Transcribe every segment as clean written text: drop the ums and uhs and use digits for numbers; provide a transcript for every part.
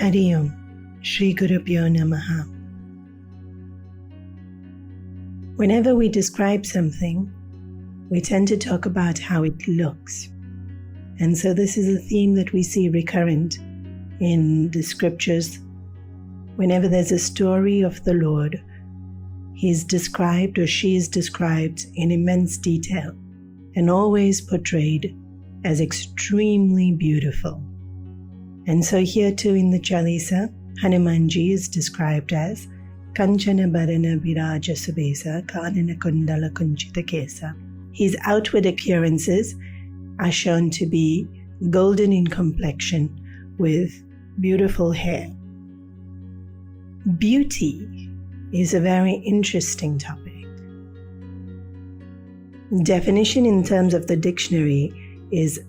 Hari Om, Shri Gurubhyo Namaha. Whenever we describe something, we tend to talk about how it looks. And so this is a theme that we see recurrent in the scriptures. Whenever there's a story of the Lord, he is described or she is described in immense detail and always portrayed as extremely beautiful. And so here too in the Chalisa, Hanumanji is described as Kanchana Bharana Viraja Subesa Kanana Kundala Kunchita Kesa. His outward appearances are shown to be golden in complexion with beautiful hair. Beauty is a very interesting topic. Definition in terms of the dictionary is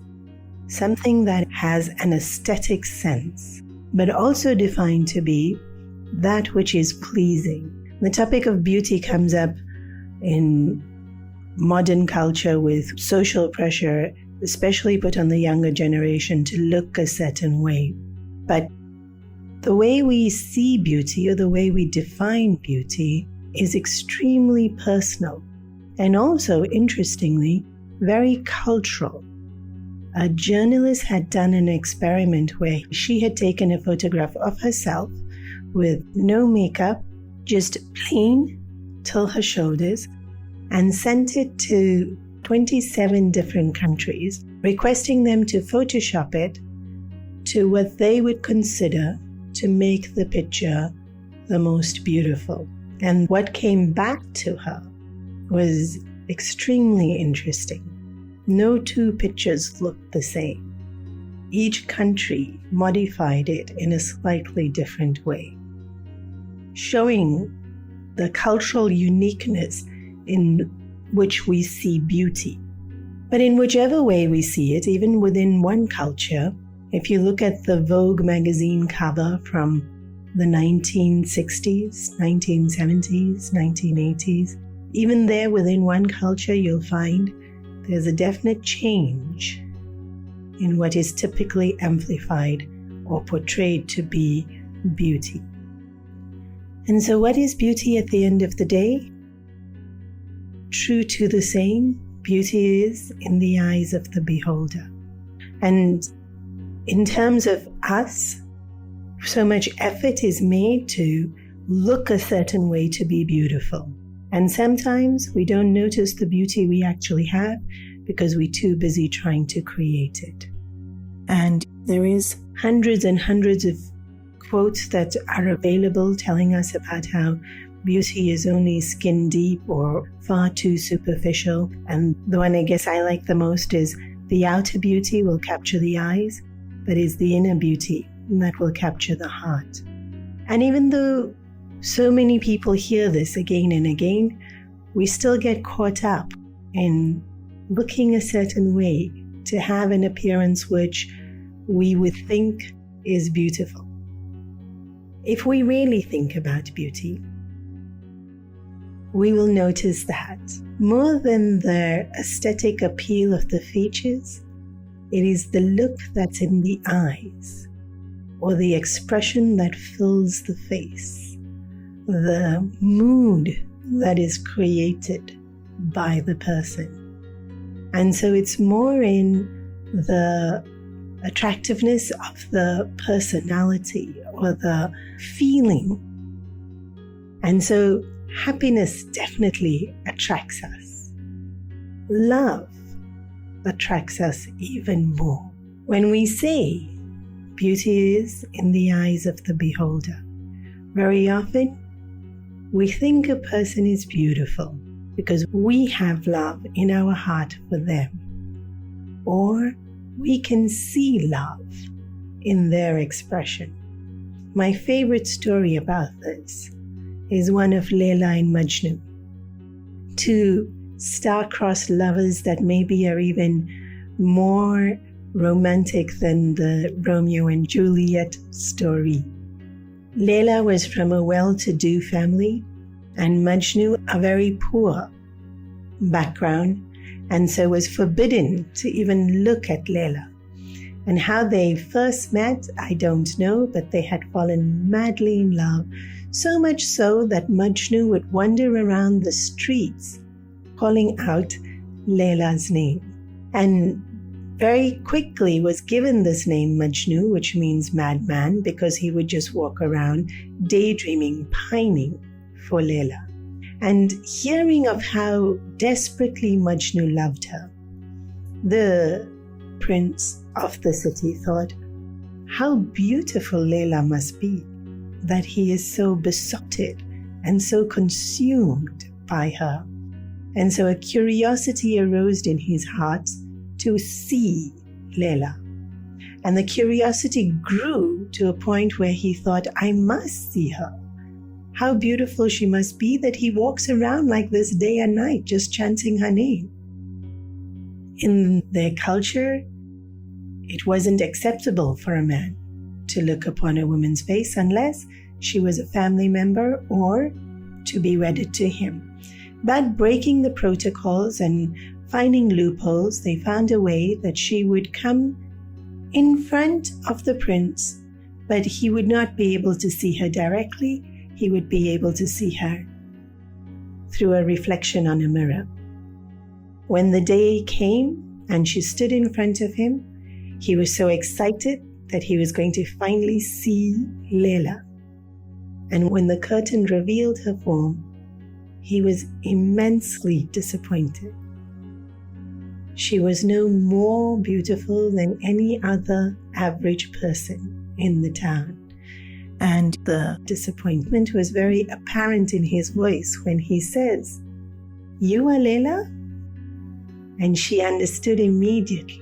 something that has an aesthetic sense, but also defined to be that which is pleasing. The topic of beauty comes up in modern culture with social pressure, especially put on the younger generation to look a certain way. But the way we see beauty or the way we define beauty is extremely personal and also, interestingly, very cultural. A journalist had done an experiment where she had taken a photograph of herself with no makeup, just plain till her shoulders, and sent it to 27 different countries, requesting them to Photoshop it to what they would consider to make the picture the most beautiful. And what came back to her was extremely interesting. No two pictures looked the same. Each country modified it in a slightly different way, showing the cultural uniqueness in which we see beauty. But in whichever way we see it, even within one culture, if you look at the Vogue magazine cover from the 1960s, 1970s, 1980s, even there within one culture you'll find there's a definite change in what is typically amplified or portrayed to be beauty. And so what is beauty at the end of the day? True to the saying, beauty is in the eyes of the beholder. And in terms of us, so much effort is made to look a certain way to be beautiful. And sometimes we don't notice the beauty we actually have because we're too busy trying to create it. And there is hundreds and hundreds of quotes that are available telling us about how beauty is only skin deep or far too superficial. And the one I guess I like the most is the outer beauty will capture the eyes, but it's the inner beauty that will capture the heart. And even though so many people hear this again and again, we still get caught up in looking a certain way to have an appearance which we would think is beautiful. If we really think about beauty, we will notice that more than the aesthetic appeal of the features, it is the look that's in the eyes or the expression that fills the face, the mood that is created by the person. And so it's more in the attractiveness of the personality or the feeling. And so happiness definitely attracts us. Love attracts us even more. When we say beauty is in the eyes of the beholder, very often we think a person is beautiful because we have love in our heart for them, or we can see love in their expression. My favorite story about this is one of Layla and Majnu, two star-crossed lovers that maybe are even more romantic than the Romeo and Juliet story. Layla was from a well-to-do family and Majnu a very poor background, and so was forbidden to even look at Layla. And how they first met, I don't know, but they had fallen madly in love, so much so that Majnu would wander around the streets calling out Layla's name. And very quickly was given this name Majnu, which means madman, because he would just walk around daydreaming, pining for Layla. And hearing of how desperately Majnu loved her, the prince of the city thought, how beautiful Layla must be, that he is so besotted and so consumed by her. And so a curiosity arose in his heart to see Layla. And the curiosity grew to a point where he thought, I must see her. How beautiful she must be that he walks around like this day and night, just chanting her name. In their culture, it wasn't acceptable for a man to look upon a woman's face unless she was a family member or to be wedded to him. But breaking the protocols and finding loopholes, they found a way that she would come in front of the prince, but he would not be able to see her directly. He would be able to see her through a reflection on a mirror. When the day came and she stood in front of him, he was so excited that he was going to finally see Layla. And when the curtain revealed her form, he was immensely disappointed. She was no more beautiful than any other average person in the town. And the disappointment was very apparent in his voice when he says, "You are Layla?" And she understood immediately.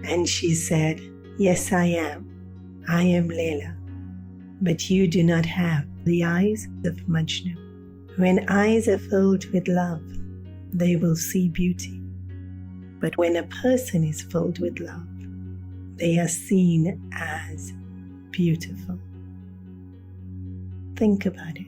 And she said, "Yes, I am. I am Layla. But you do not have the eyes of Majnu. When eyes are filled with love, they will see beauty. But when a person is filled with love, they are seen as beautiful." Think about it.